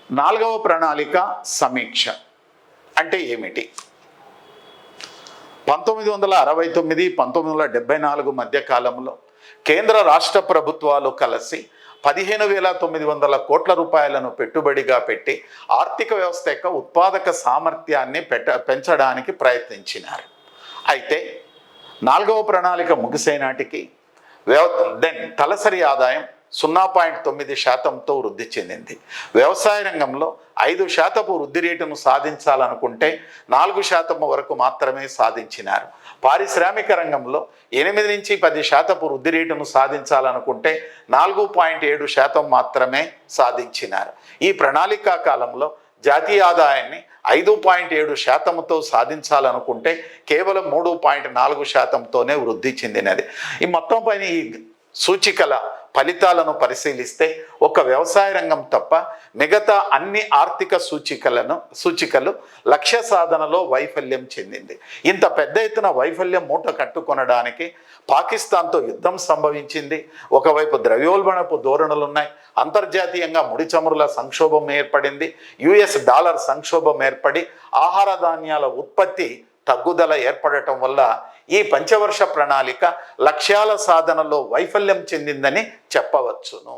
నాలుగవ ప్రణాళిక సమీక్ష అంటే ఏమిటి? 1969 1974 మధ్య కాలంలో కేంద్ర రాష్ట్ర ప్రభుత్వాలు కలిసి 15,900 కోట్ల రూపాయలను పెట్టుబడిగా పెట్టి ఆర్థిక వ్యవస్థ యొక్క ఉత్పాదక సామర్థ్యాన్ని పెంచడానికి ప్రయత్నించినారు. అయితే నాలుగవ ప్రణాళిక ముగిసే నాటికి తలసరి ఆదాయం 0.9%తో వృద్ధి చెందింది. వ్యవసాయ రంగంలో 5% వృద్ధి రేటును సాధించాలనుకుంటే 4% వరకు మాత్రమే సాధించినారు. పారిశ్రామిక రంగంలో 8 నుంచి 10% వృద్ధి రేటును సాధించాలనుకుంటే 4.7% మాత్రమే సాధించినారు. ఈ ప్రణాళికా కాలంలో జాతీయ ఆదాయాన్ని 5.7%తో సాధించాలనుకుంటే కేవలం 3.4%తోనే వృద్ధి చెందినది. ఈ మొత్తం పైన ఈ సూచికల ఫలితాలను పరిశీలిస్తే ఒక వ్యవసాయ రంగం తప్ప మిగతా అన్ని ఆర్థిక సూచికలు లక్ష్య సాధనలో వైఫల్యం చెందింది. ఇంత పెద్ద ఎత్తున వైఫల్యం మూట కట్టుకొనడానికి పాకిస్తాన్తో యుద్ధం సంభవించింది. ఒకవైపు ద్రవ్యోల్బణపు ధోరణులున్నాయి, అంతర్జాతీయంగా ముడి చమురుల సంక్షోభం ఏర్పడింది, యుఎస్ డాలర్ సంక్షోభం ఏర్పడి ఆహార ధాన్యాల ఉత్పత్తి తగ్గుదల ఏర్పడటం వల్ల ఈ పంచవర్ష ప్రణాళిక లక్ష్యాల సాధనలో వైఫల్యం చెందిందని చెప్పవచ్చును.